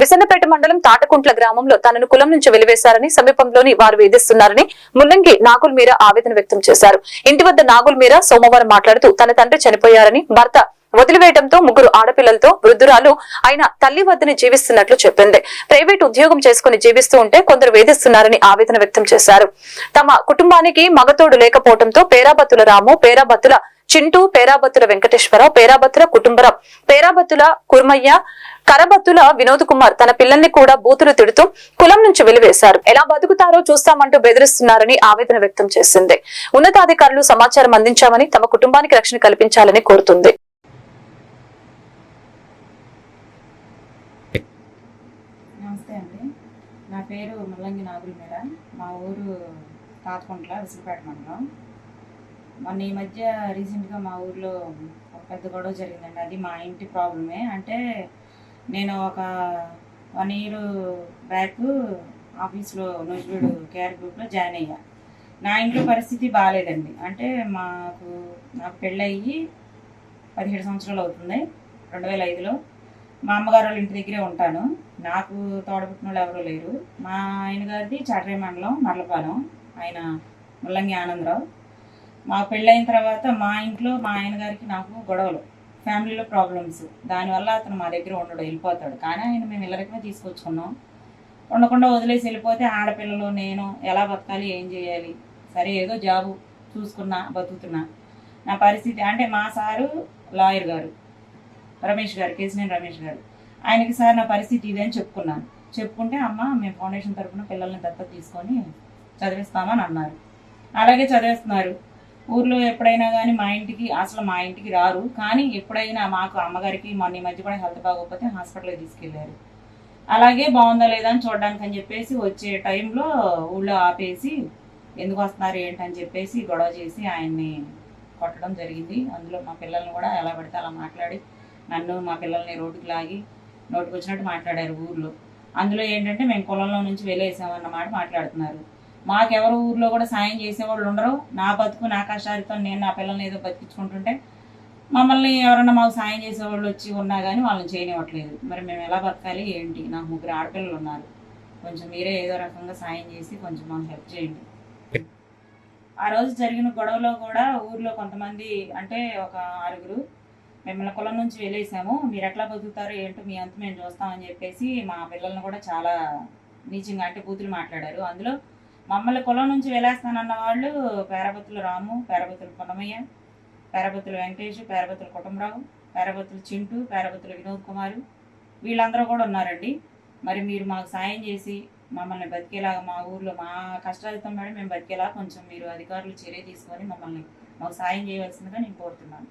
విసన్నపేట మండలం తాటకుంట్ల గ్రామంలో తనను కులం నుంచి వెలివేశారని సమీపంలోని వారు వేధిస్తున్నారని ముల్లంగి నాగుల్ మీరా ఆవేదన వ్యక్తం చేశారు. ఇంటి వద్ద నాగుల్ మీరా సోమవారం మాట్లాడుతూ తన తండ్రి చనిపోయారని, భర్త వదిలివేయడంతో ముగ్గురు ఆడపిల్లలతో వృద్ధురాలు ఆయన తల్లి వద్దనే జీవిస్తున్నట్లు చెప్పింది. ప్రైవేట్ ఉద్యోగం చేసుకుని జీవిస్తూ ఉంటే కొందరు వేధిస్తున్నారని ఆవేదన వ్యక్తం చేశారు. తమ కుటుంబానికి మగతోడు లేకపోవడంతో పేరాబత్తుల రాము, పేరాబత్తుల చింటూ, పేరాబత్తుల వెంకటేశ్వరరావు, పేరాబత్తుల కుటుంబరావు, పేరాబత్తుల కుర్మయ్య, కరబత్తుల వినోద్ కుమార్ తన పిల్లల్ని కూడా బూతులు తిడుతూ కులం నుంచి వెలివేశారు. ఎలా బతుకుతారో చూస్తామంటూ బెదిరిస్తున్నారని ఆవేదన వ్యక్తం చేసింది. ఉన్నతాధికారులు సమాచారం అందించామని, తమ కుటుంబానికి రక్షణ కల్పించాలని కోరుతుంది. నమస్తే అండి, నా పేరు ముల్లంగి నాగుల్ మీరా. మా ఊరు తాతకుంట్ల, విసన్నపేట మండలం. మొన్న ఈ మధ్య రీసెంట్గా మా ఊర్లో ఒక పెద్ద గొడవ జరిగిందండి. అది మా ఇంటి ప్రాబ్లమే. అంటే నేను ఒక 1 year బ్యాక్ ఆఫీస్లో నూజివీడు కేఆర్ గ్రూప్లో జాయిన్ అయ్యా. నా ఇంట్లో పరిస్థితి బాగాలేదండి. అంటే నాకు పెళ్ళయ్యి 17 సంవత్సరాలు అవుతుంది. 2005లో మా అమ్మగారు వాళ్ళ ఇంటి దగ్గరే ఉంటాను. నాకు తోడబుట్టిన వాళ్ళు ఎవరూ లేరు. మా ఆయన గారిది చాటరాయి మండలం, మర్లపాలెం. ఆయన ముల్లంగి ఆనందరావు. మా పెళ్ళైన తర్వాత మా ఇంట్లో మా ఆయన గారికి నాకు గొడవలు, ఫ్యామిలీలో ప్రాబ్లమ్స్. దానివల్ల అతను మా దగ్గర ఉండడు, వెళ్ళిపోతాడు. కానీ ఆయన మేము ఇళ్ళరకమే తీసుకొచ్చుకున్నాం. ఉండకుండా వదిలేసి వెళ్ళిపోతే ఆడపిల్లలు, నేను ఎలా బతకాలి, ఏం చేయాలి? సరే ఏదో జాబు చూసుకున్నా, బతుకుతున్నా. నా పరిస్థితి అంటే మా సారు లాయర్ గారు, రమేష్ గారు, కేసినేని రమేష్ గారు. ఆయనకి సార్ నా పరిస్థితి ఇదే అని చెప్పుకున్నాను. చెప్పుకుంటే అమ్మ మేము ఫౌండేషన్ తరఫున పిల్లల్ని దత్తత తీసుకొని చదివిస్తామని అన్నారు. అలాగే చదివిస్తున్నారు. ఊర్లో ఎప్పుడైనా కానీ మా ఇంటికి రారు. కానీ ఎప్పుడైనా మాకు అమ్మగారికి మొన్న ఈ మధ్య కూడా హెల్త్ బాగోకపోతే హాస్పిటల్కి తీసుకెళ్లారు. అలాగే బాగుందా లేదా అని చూడడానికి అని చెప్పేసి వచ్చే టైంలో ఊళ్ళో ఆపేసి ఎందుకు వస్తున్నారు ఏంటని చెప్పేసి గొడవ చేసి ఆయన్ని కొట్టడం జరిగింది. అందులో మా పిల్లల్ని కూడా ఎలా పడితే అలా మాట్లాడి నన్ను, మా పిల్లల్ని రోడ్డుకి లాగి నోటికి వచ్చినట్టు మాట్లాడారు ఊర్లో. అందులో ఏంటంటే మేము కులంలో నుంచి వెళ్ళేసామన్నమాట మాట్లాడుతున్నారు. మాకెవరు ఊర్లో కూడా సాయం చేసేవాళ్ళు ఉండరు. నా బతుకు, నా కష్టాలతో నేను నా పిల్లల్ని ఏదో బతికించుకుంటుంటే మమ్మల్ని ఎవరన్నా మాకు సాయం చేసేవాళ్ళు వచ్చి ఉన్నా కానీ వాళ్ళని చేయనివ్వట్లేదు. మరి మేము ఎలా బతకాలి ఏంటి? నాకు 3 ఆడపిల్లలు ఉన్నారు. కొంచెం మీరే ఏదో రకంగా సాయం చేసి కొంచెం మాకు హెల్ప్ చేయండి. ఆ రోజు జరిగిన గొడవలో కూడా ఊర్లో కొంతమంది, అంటే ఒక 6 మిమ్మల్ని కులం నుంచి వెళ్ళేసాము, మీరు ఎట్లా బతుకుతారో ఏంటో మీ అంత మేము చూస్తామని చెప్పేసి మా పిల్లల్ని కూడా చాలా నీచంగా అంటే బూతులు మాట్లాడారు. అందులో మమ్మల్ని కులం నుంచి వెళ్ళేస్తానన్న వాళ్ళు పేరాబత్తుల రాము, పేరాబత్తుల కుర్మయ్య, పేరాబత్తుల వెంకటేష్, పేరాబత్తుల కుటుంబరావు, పేరాబత్తుల చింటూ, పేరాబత్తుల వినోద్ కుమార్, వీళ్ళందరూ కూడా ఉన్నారండి. మరి మీరు మాకు సాయం చేసి మమ్మల్ని బతికేలాగా, మా ఊర్లో మా కష్టాలతో మేడం మేము బతికేలా కొంచెం మీరు అధికారులు చర్య తీసుకొని మమ్మల్ని మాకు సాయం చేయవలసిందిగా నేను కోరుతున్నాను.